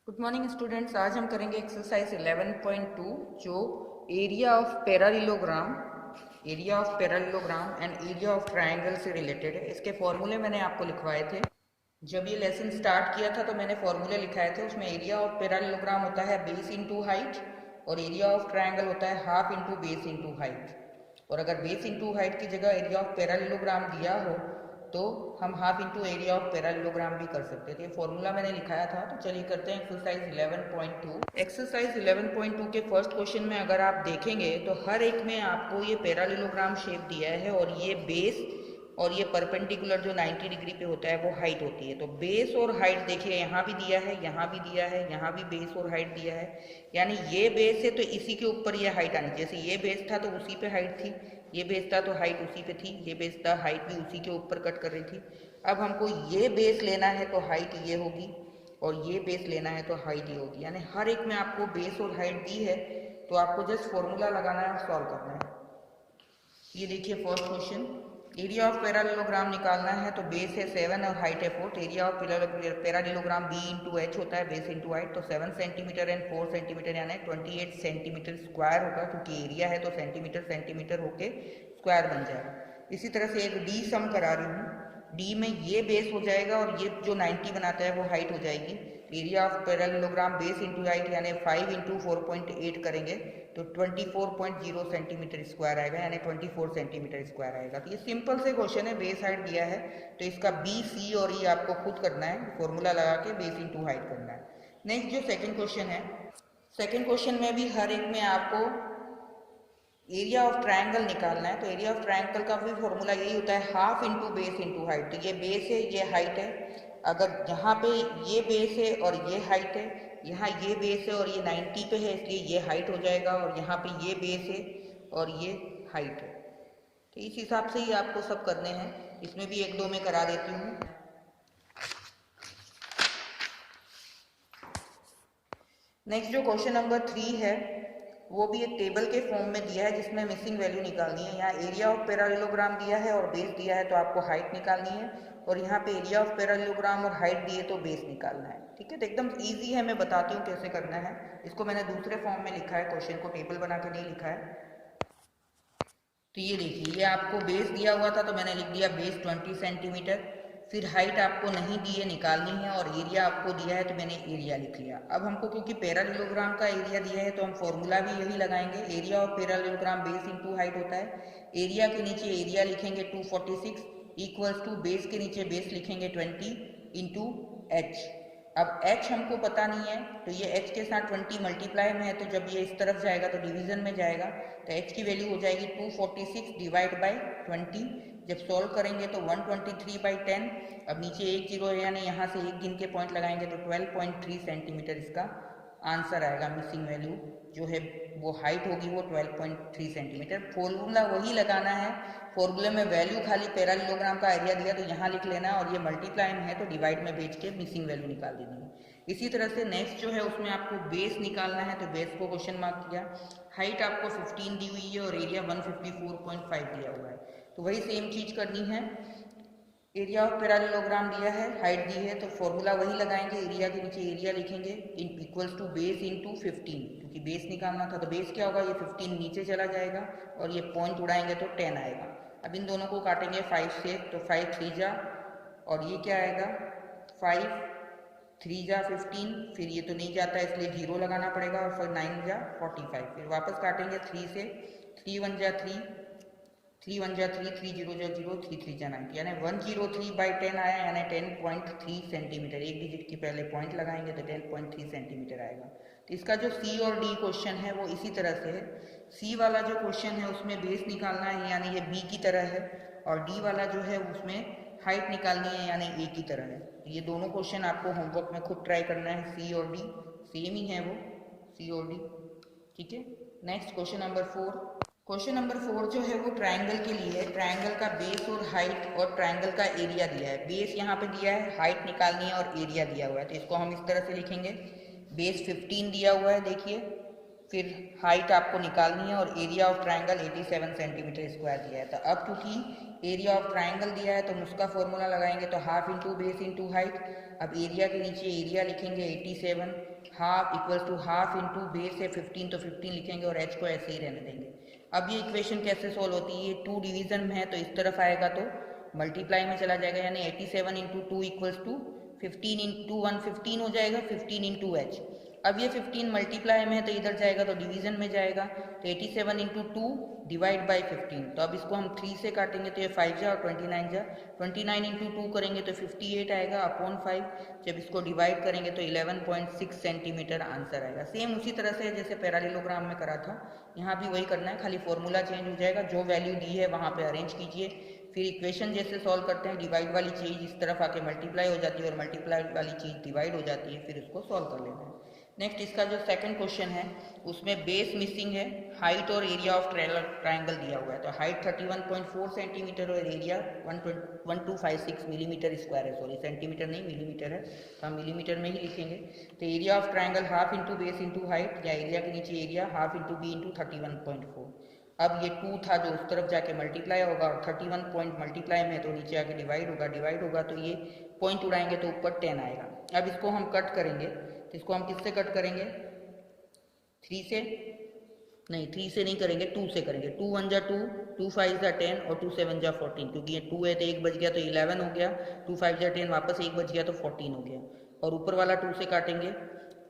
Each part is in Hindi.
Good morning students. आज हम करेंगे एक्सरसाइज 11.2 जो area of parallelogram and area of triangle से रिलेटेड है। इसके फॉर्मूले मैंने आपको लिखवाए थे। जब ये लेसन स्टार्ट किया था तो मैंने फॉर्मूले लिखाए थे। उसमें एरिया ऑफ पैरेललोग्राम होता है बेस इंटू हाइट और एरिया ऑफ ट्रायंगल होता है half into base into height. और अगर बेस इंटू हाइट की जगह एरिया ऑफ पैरेललोग्राम दिया हो तो हम half into area of parallelogram भी कर सकते थे। फॉर्मूला मैंने लिखाया था। तो चलिए करते हैं एक्सरसाइज 11.2। एक्सरसाइज 11.2 के फर्स्ट क्वेश्चन में अगर आप देखेंगे तो हर एक में आपको ये पैरेललोग्राम शेप दिया है और ये बेस और ये परपेंडिकुलर जो 90 डिग्री पे होता है वो हाइट होती है। तो बेस और हाइट देखिए, यहाँ भी दिया है, यहाँ भी दिया है, यहाँ भी बेस और हाइट दिया है। यानी ये बेस है तो इसी के ऊपर ये हाइट आनी चाहिए। जैसे ये बेस था तो उसी पे हाइट थी, ये बेस था तो हाइट उसी पे थी, ये बेस था हाइट भी उसी के ऊपर कट कर रही थी। अब हमको ये बेस लेना है तो हाइट ये होगी और ये बेस लेना है तो हाइट ये होगी। यानी हर एक में आपको बेस और हाइट दी है तो आपको जस्ट फॉर्मूला लगाना है और सॉल्व करना है। ये देखिए first question, area of parallelogram निकालना है। तो बेस है 7 और हाइट है 4। तो area of parallelogram B into H होता है, बेस इंटू हाइट। तो 7 सेंटीमीटर एंड 4 सेंटीमीटर यानी 28 सेंटीमीटर स्क्वायर होगा, क्योंकि एरिया है तो सेंटीमीटर सेंटीमीटर होके स्क्वायर बन जाएगा। इसी तरह से एक डी सम करा रही हूँ। डी में ये बेस हो जाएगा और ये जो 90 बनाता है वो हाइट हो जाएगी। Area of parallelogram base into height यानी 5 इंटू 4.8 करेंगे तो 24.0 सेंटीमीटर स्क्वायर आएगा, यानी 24 सेंटीमीटर स्क्वायर आएगा। तो ये सिंपल से क्वेश्चन है, बेस हाइट दिया है तो इसका बी सी और ई आपको खुद करना है, फॉर्मूला लगा के बेस इंटू हाइट करना है। नेक्स्ट जो सेकंड क्वेश्चन है, सेकंड क्वेश्चन में भी हर एक में आपको एरिया ऑफ ट्रायंगल निकालना है। तो एरिया ऑफ ट्रायंगल का भी फॉर्मूला यही होता है, half into base into height. तो ये बेस है, ये हाइट है। अगर यहाँ पे ये बेस है और ये हाइट है, यहाँ ये बेस है और ये 90 पे है, इसलिए ये हाइट हो जाएगा। और यहाँ पे ये बेस है और ये हाइट है। तो इस हिसाब से ही आपको सब करने हैं। इसमें भी एक दो में करा देती हूँ। नेक्स्ट जो क्वेश्चन नंबर 3 है वो भी एक टेबल के फॉर्म में दिया है जिसमें मिसिंग वैल्यू निकालनी है। यहाँ एरिया ऑफ पैरेललोग्राम दिया है और बेस दिया है तो आपको हाइट निकालनी है। और यहाँ पे एरिया ऑफ पैरेललोग्राम और हाइट दिए तो बेस निकालना है। ठीक है, तो एकदम इजी है, मैं बताती हूँ कैसे करना है। इसको मैंने दूसरे फॉर्म में लिखा है, क्वेश्चन को टेबल बना के नहीं लिखा है। तो ये देखिए, ये आपको बेस दिया हुआ था तो मैंने लिख दिया बेस 20 सेंटीमीटर। फिर हाइट आपको नहीं दी है, निकालनी है। और एरिया आपको दिया है तो मैंने एरिया लिख लिया। अब हमको क्योंकि पैरेललोग्राम का एरिया दिया है तो हम फॉर्मूला भी यही लगाएंगे, area of parallelogram base into height होता है। एरिया के नीचे एरिया लिखेंगे 246 इक्वल्स टू बेस के नीचे बेस लिखेंगे 20 इंटू एच। अब h हमको पता नहीं है तो ये h के साथ 20 मल्टीप्लाई में है, तो जब ये इस तरफ जाएगा तो डिवीजन में जाएगा। तो h की वैल्यू हो जाएगी 246 डिवाइड बाई 20। जब सॉल्व करेंगे तो 123/10। अब नीचे एक जीरो है यानी यहाँ से एक गिन के पॉइंट लगाएंगे तो 12.3 सेंटीमीटर इसका आंसर आएगा। मिसिंग वैल्यू जो है वो हाइट होगी वो 12.3 सेंटीमीटर। फॉर्मूला वही लगाना है, फॉर्मूले में वैल्यू खाली पैरेललोग्राम का एरिया दिया तो यहाँ लिख लेना है और ये मल्टीप्लाई में है तो डिवाइड में भेज के मिसिंग वैल्यू निकाल देनी है। इसी तरह से नेक्स्ट जो है उसमें आपको बेस निकालना है तो बेस को क्वेश्चन मार्क किया। हाइट आपको 15 दी हुई है और एरिया 154.5 दिया हुआ है, तो वही सेम चीज़ करनी है। एरिया ऑफ पैरेललोग्राम दिया है, हाइट दी है, तो फॉर्मूला वही लगाएंगे। एरिया के नीचे एरिया लिखेंगे इन इक्वल्स टू बेस इंटू 15, क्योंकि बेस निकालना था तो बेस क्या होगा, ये 15 नीचे चला जाएगा और ये पॉइंट उड़ाएंगे तो 10 आएगा। अब इन दोनों को काटेंगे 5 से तो 5 3 जा और ये क्या आएगा 5 3 जा 15। फिर ये तो नहीं जाता इसलिए 0 लगाना पड़ेगा और फिर 9 जा 45। फिर वापस काटेंगे 3 से, 3 1 जा 3, 3 1 जा 3, 3 0 जा 0, 3 3 जा 9, यानी 103/10 आया, यानी 10.3 सेंटीमीटर। एक डिजिट के पहले पॉइंट लगाएंगे तो 10.3 सेंटीमीटर आएगा। तो इसका जो सी और डी क्वेश्चन है वो इसी तरह से है। सी वाला जो क्वेश्चन है उसमें बेस निकालना है यानी ये बी की तरह है, और डी वाला जो है उसमें हाइट निकालनी है यानी ए की तरह है। ये दोनों क्वेश्चन आपको होमवर्क में खुद ट्राई करना है। सी और डी सेम ही है वो, सी और डी। ठीक है, next question number 4। Question number 4 जो है वो ट्रायंगल के लिए है। ट्रायंगल का बेस और हाइट और ट्रायंगल का एरिया दिया है। बेस यहाँ पे दिया है, हाइट निकालनी है और एरिया दिया हुआ है। तो इसको हम इस तरह से लिखेंगे, बेस 15 दिया हुआ है देखिए, फिर हाइट आपको निकालनी है और area of triangle 87 centimetre square दिया है। तो अब क्योंकि एरिया ऑफ ट्रायंगल दिया है तो हम उसका फॉर्मूला लगाएंगे तो half into base into height. अब एरिया के नीचे एरिया लिखेंगे 87 half equals to half into base है 15 तो 15 लिखेंगे और h को ऐसे ही रहने देंगे। अब ये इक्वेशन कैसे सॉल्व होती है, ये 2 डिवीजन में है तो इस तरफ आएगा तो मल्टीप्लाई में चला जाएगा, यानी 87 इंटू 2 इक्वल्स टू 15 इंटू 1 15 हो जाएगा, 15 इंटू एच। अब ये 15 मल्टीप्लाई में है तो इधर जाएगा तो डिवीजन में जाएगा, तो 87 इंटू 2 डिवाइड बाई 15, तो अब इसको हम 3 से काटेंगे तो ये 5 जा और 29 जा, 29 इंटू 2 करेंगे तो 58 आएगा अपॉन 5, जब इसको डिवाइड करेंगे तो 11.6 सेंटीमीटर आंसर आएगा। सेम उसी तरह से जैसे पैरालेलोग्राम में करा था, यहाँ भी वही करना है, खाली फॉर्मूला चेंज हो जाएगा, जो वैल्यू दी है वहाँ पे अरेंज कीजिए, फिर इक्वेशन जैसे सॉल्व करते हैं डिवाइड वाली चीज़ इस तरफ आके मल्टीप्लाई हो जाती है और मल्टीप्लाई वाली चीज़ डिवाइड हो जाती है, फिर उसको सॉल्व कर लेना है। नेक्स्ट इसका जो सेकंड क्वेश्चन है उसमें बेस मिसिंग है, हाइट और एरिया ऑफ ट्रायंगल दिया हुआ है, तो हाइट 31.4 सेंटीमीटर और एरिया 1256 मिलीमीटर स्क्वायर है, सॉरी सेंटीमीटर नहीं मिलीमीटर है, तो हम मिलीमीटर में ही लिखेंगे। तो area of triangle half into base into height, या एरिया के नीचे area half into B into 31.4। अब ये 2 था जो उस तरफ जाके मल्टीप्लाई होगा और 31 पॉइंट मल्टीप्लाई में तो नीचे आके डिवाइड होगा तो ये पॉइंट उड़ाएंगे तो ऊपर 10 आएगा। अब इसको हम कट करेंगे, तो इसको हम किससे कट करेंगे, 3 से नहीं, 3 से नहीं करेंगे, 2 से करेंगे। 2 1 जा 2, 2 5 जा 10 और 2 7 जा 14, क्योंकि ये 2 है तो 1 बच गया तो 11 हो गया, 2 5 जा 10 वापस 1 बच गया तो 14 हो गया, और ऊपर वाला 2 से काटेंगे,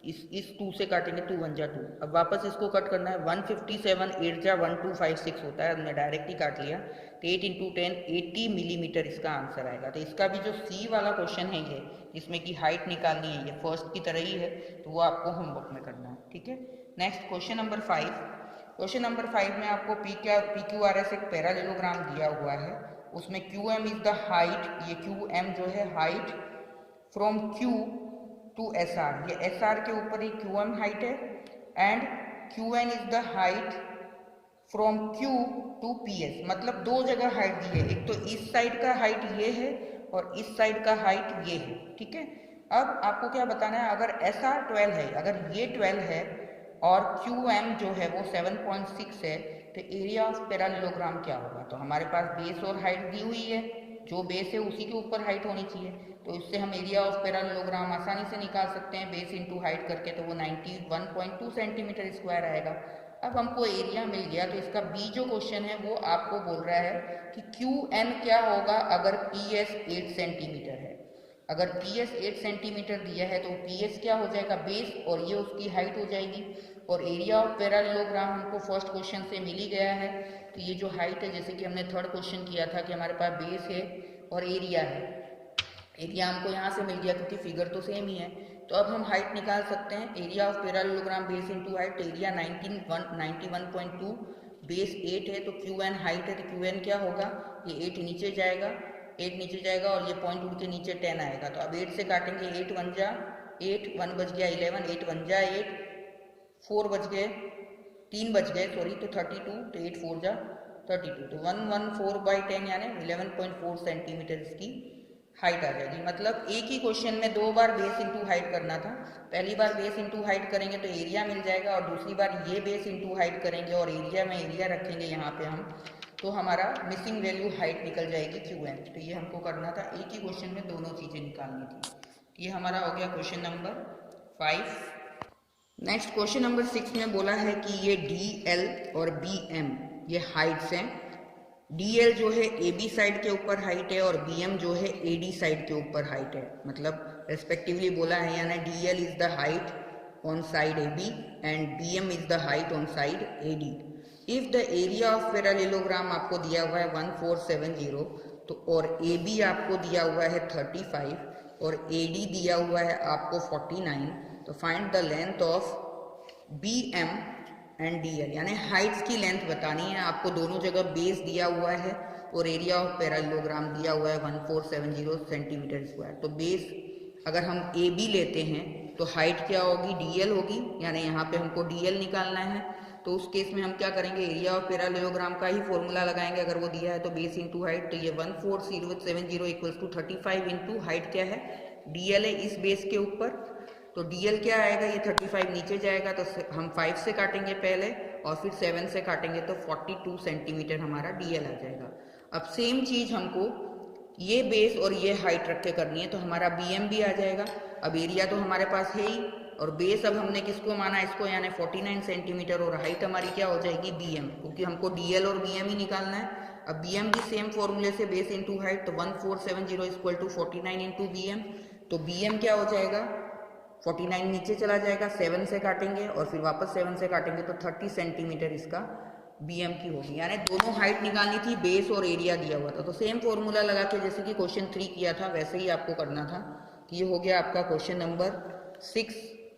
इस 2 से काटेंगे, 2 1 जा 2। अब वापस इसको कट करना है, 157 8 जा 1256 होता है, हमने डायरेक्ट ही काट लिया, तो 8 इंटू 10 80 मिलीमीटर इसका आंसर आएगा। तो इसका भी जो सी वाला क्वेश्चन है ये, इसमें की हाइट निकालनी है, ये फर्स्ट की तरह ही है, तो वो आपको होमवर्क में करना है, ठीक है। Next question number 5। Question number 5 में आपको PQRS एक पैरालेलोग्राम दिया हुआ है, उसमें QM इज द हाइट, ये QM जो है height from Q to SR, ये SR के ऊपर ही QM हाइट है, and QN is the height from Q to PS, मतलब 2 जगह हाइट दी है, एक तो इस साइड का हाइट ये है और इस साइड का हाइट ये है, ठीक है। अब आपको क्या बताना है, अगर SR 12 है, अगर ये 12 है और QM जो है वो 7.6 है, तो एरिया ऑफ पैरालेलोग्राम क्या होगा। तो हमारे पास बेस और हाइट दी हुई है, जो बेस है उसी के ऊपर हाइट होनी चाहिए, तो इससे हम एरिया ऑफ पैरालेलोग्राम आसानी से निकाल सकते हैं, बेस इंटू हाइट करके, तो वो 91.2 सेंटीमीटर स्क्वायर आएगा। अब हमको एरिया मिल गया, तो इसका बी जो क्वेश्चन है वो आपको बोल रहा है कि QN क्या होगा अगर PS 8 सेंटीमीटर है। अगर PS 8 सेंटीमीटर दिया है तो PS क्या हो जाएगा, बेस, और ये उसकी हाइट हो जाएगी, और एरिया ऑफ पैरालेलोग्राम हमको फर्स्ट क्वेश्चन से मिल ही गया है, तो ये जो हाइट है, जैसे कि हमने थर्ड क्वेश्चन किया था कि हमारे पास बेस है और एरिया है, एरिया हमको यहाँ से मिल गया क्योंकि फिगर तो सेम ही है, तो अब हम हाइट निकाल सकते हैं। Area of parallelogram base into height, area 91.2, base 8 है तो QN हाइट है, तो QN क्या होगा, ये 8 नीचे जाएगा, 8 नीचे जाएगा और ये पॉइंट उड़ के नीचे 10 आएगा, तो अब 8 से काटेंगे, 8 1 जा 8, 1 बच गया 11, 8 1 जा 8, 4 बच गए, 3 बच गए सॉरी, तो 32, तो 8 4 जा 32, तो 114/10 यानी 11.4 सेंटीमीटर इसकी हाइट आ जाएगी। मतलब एक ही क्वेश्चन में 2 बार बेस इंटू हाइट करना था, पहली बार बेस इंटू हाइट करेंगे तो एरिया मिल जाएगा, और दूसरी बार ये बेस इंटू हाइट करेंगे और एरिया में एरिया रखेंगे यहाँ पे हम, तो हमारा मिसिंग वैल्यू हाइट निकल जाएगी QN। तो ये हमको करना था, एक ही क्वेश्चन में दोनों चीज़ें निकालनी थी। ये हमारा हो गया question number 5। Next question number 6 में बोला है कि ये DL और BM ये हाइट्स हैं। DL जो है AB साइड के ऊपर हाइट है और BM जो है AD साइड के ऊपर हाइट है, मतलब रेस्पेक्टिवली बोला है, यानी DL is the height on side AB and BM is the height on side AD। If the area of parallelogram आपको दिया हुआ है 1470, तो और AB आपको दिया हुआ है 35 और AD दिया हुआ है आपको 49, तो find the length of BM and DL, यानी हाइट्स की लेंथ बतानी है आपको। दोनों जगह बेस दिया हुआ है और एरिया ऑफ पैरालेलोग्राम दिया हुआ है 1470 सेंटीमीटर स्क्वायर। तो बेस अगर हम AB लेते हैं तो हाइट क्या होगी, DL होगी, यानी यहाँ पे हमको DL निकालना है। तो उस केस में हम क्या करेंगे, एरिया ऑफ पैरालेलोग्राम का ही फॉर्मूला लगाएंगे, अगर वो दिया है तो बेस इंटू हाइट, तो ये 1470 इक्वल्स टू 35 इंटू हाइट क्या है, DL है इस बेस के ऊपर, तो DL क्या आएगा, ये 35 नीचे जाएगा, तो हम 5 से काटेंगे पहले और फिर 7 से काटेंगे, तो 42 सेंटीमीटर हमारा DL आ जाएगा। अब सेम चीज़ हमको ये बेस और ये हाइट रख के करनी है, तो हमारा BM भी आ जाएगा। अब एरिया तो हमारे पास है ही, और बेस अब हमने किसको माना इसको, यानी 49 सेंटीमीटर, और हाइट हमारी क्या हो जाएगी BM, क्योंकि हमको DL और BM ही निकालना है। अब BM भी सेम फॉर्मूले से बेस इंटू हाइट, तो 1470 इक्वल टू 49 इंटू BM। तो BM क्या हो जाएगा, 49 नीचे चला जाएगा, 7 से काटेंगे और फिर वापस 7 से काटेंगे तो 30 सेंटीमीटर इसका BM की होगी। यानी दोनों हाइट निकालनी थी, बेस और एरिया दिया हुआ था। तो सेम फॉर्मूला लगा के जैसे कि क्वेश्चन 3 किया था वैसे ही आपको करना था। ये हो गया आपका क्वेश्चन नंबर 6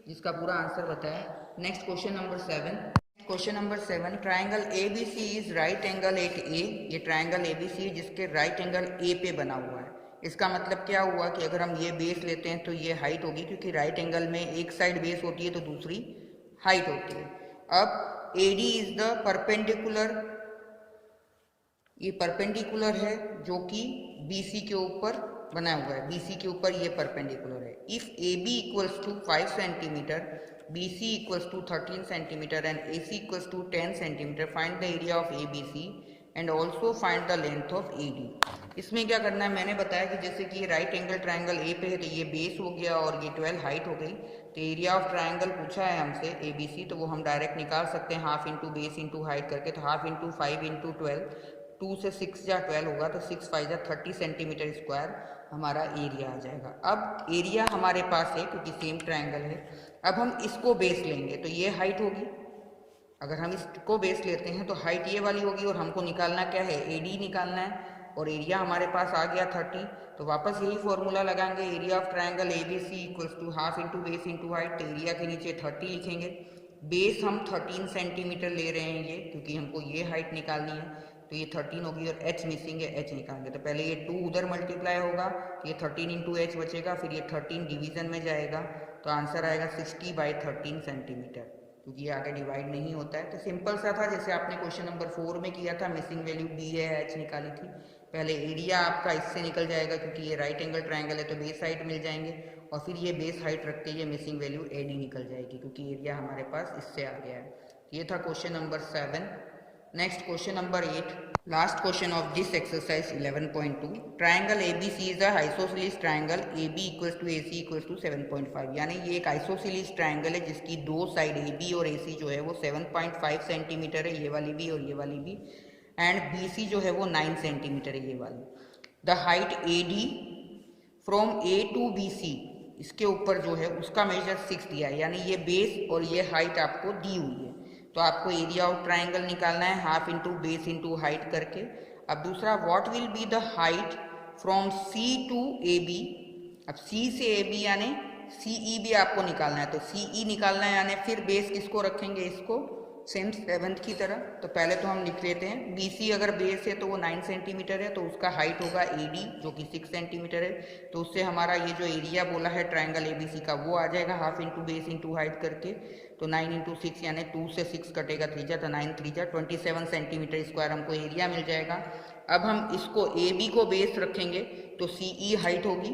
जिसका पूरा आंसर बताया। Next question number 7। Question number 7, triangle ABC is right angle at A। ये ट्राइंगल ABC है जिसके राइट एंगल A पे बना हुआ है। इसका मतलब क्या हुआ कि अगर हम ये बेस लेते हैं तो ये हाइट होगी, क्योंकि राइट एंगल में एक साइड बेस होती है तो दूसरी हाइट होती है। अब AD इज द परपेंडिकुलर, ये परपेंडिकुलर है जो कि BC के ऊपर बना हुआ है, BC के ऊपर ये परपेंडिकुलर है। If AB equals to 5 centimetre, BC equals to 13 centimetre and AC equals to 10 centimetre, find the area of ABC and also find the length of AD। इसमें क्या करना है, मैंने बताया कि जैसे कि राइट एंगल ट्राइंगल A पे है तो ये बेस हो गया और ये 12 हाइट हो गई। तो एरिया ऑफ ट्राइंगल पूछा है हमसे ABC, तो वो हम डायरेक्ट निकाल सकते हैं half into base into height करके। तो हाफ इंटू 5 इंटू 12, 2 से 6 जा 12 होगा, तो 6 5 जा 30 सेंटीमीटर स्क्वायर हमारा एरिया आ जाएगा। अब एरिया हमारे पास है क्योंकि सेम ट्राइंगल है। अब हम इसको बेस लेंगे तो ये हाइट होगी, अगर हम इसको बेस लेते हैं तो हाइट ये वाली होगी, और हमको निकालना क्या है, AD निकालना है, और एरिया हमारे पास आ गया 30। तो वापस यही फॉर्मूला लगाएंगे, area of triangle ABC equals to half into base into height. तो एरिया के नीचे 30 लिखेंगे, बेस हम 13 सेंटीमीटर ले रहे हैं ये, क्योंकि हमको ये हाइट निकालनी है। तो ये 13 होगी और H मिसिंग है, H निकालेंगे। तो पहले ये 2 उधर मल्टीप्लाई होगा, ये 13 इंटू H बचेगा, फिर ये 13 डिवीजन में जाएगा, तो आंसर आएगा 60/13 सेंटीमीटर, क्योंकि ये आगे डिवाइड नहीं होता है। तो सिंपल सा था, जैसे आपने क्वेश्चन नंबर 4 में किया था, मिसिंग वैल्यू D है, H निकाली थी। पहले एरिया आपका इससे निकल जाएगा क्योंकि ये राइट एंगल ट्राइंगल है, तो बेस हाइट मिल जाएंगे, और फिर ये बेस हाइट रख के ये मिसिंग वैल्यू AD निकल जाएगी, क्योंकि एरिया हमारे पास इससे आ गया है। ये था question number 7। Next question number 8, last question of this exercise 11.2। Triangle ABC is a isosceles triangle, AB equals to AC equals to 7.5। यानी ये एक आइसोसेलेस ट्राइंगल है जिसकी दो साइड AB और AC जो है वो 7.5 सेंटीमीटर है, ये वाली भी और ये वाली भी, एंड BC जो है वो 9 सेंटीमीटर है, ये वाली। The height AD from A to BC, इसके ऊपर जो है उसका मेजर 6 दिया है, यानी ये बेस और ये हाइट आपको दी हुई है। तो आपको एरिया ऑफ ट्राइंगल निकालना है half into base into height करके। अब दूसरा, what will be the height from C to AB। अब C से AB यानी CE भी आपको निकालना है, तो CE निकालना है, यानी फिर बेस किसको रखेंगे, इसको सेम 7th की तरह। तो पहले तो हम लिख लेते हैं, BC अगर बेस है तो वो 9 सेंटीमीटर है, तो उसका हाइट होगा AD जो कि 6 सेंटीमीटर है। तो उससे हमारा ये जो एरिया बोला है ट्राइंगल ABC का वो आ जाएगा half into base into height करके। तो 9 इंटू 6 यानी 2 से 6 कटेगा 3 जा, तो 9 3 जा 27 सेंटीमीटर स्क्वायर हमको एरिया मिल जाएगा। अब हम इसको AB को बेस रखेंगे तो CE हाइट होगी,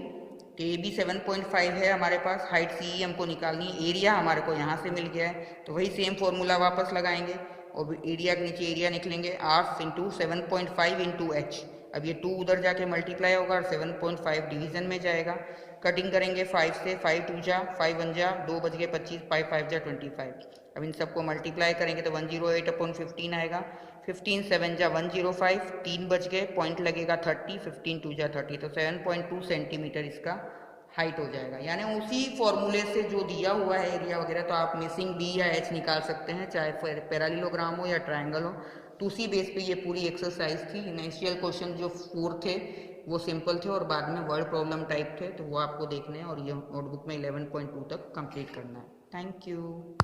तो AB 7.5 है हमारे पास, हाइट CE हमको निकालनी है, एरिया हमारे को यहाँ से मिल गया है, तो वही सेम फॉर्मूला वापस लगाएंगे और एरिया के नीचे एरिया निकलेंगे, हाफ इंटू 7.5 इंटू H। अब ये 2 उधर जाके मल्टीप्लाई होगा और 7.5 डिवीजन में जाएगा। कटिंग करेंगे 5 से, 5 2 जा 5 1 जा 2 बज गए 25, 5 5 जा 25। अब इन सबको मल्टीप्लाई करेंगे तो 108/15 आएगा, 15 7 जा 105, 3 बज गए, पॉइंट लगेगा 30, 15 2 जा 30, तो 7.2 सेंटीमीटर इसका हाइट हो जाएगा। यानी उसी फॉर्मूले से जो दिया हुआ है एरिया वगैरह, तो आप मिसिंग B या H निकाल सकते हैं, चाहे पैरेललोग्राम हो या ट्राइंगल हो। तो उसी बेस पे ये पूरी एक्सरसाइज थी। इनिशियल क्वेश्चन जो 4 थे वो सिंपल थे और बाद में वर्ड प्रॉब्लम टाइप थे, तो वो आपको देखने हैं और ये नोटबुक में 11.2 तक कंप्लीट करना है। Thank you.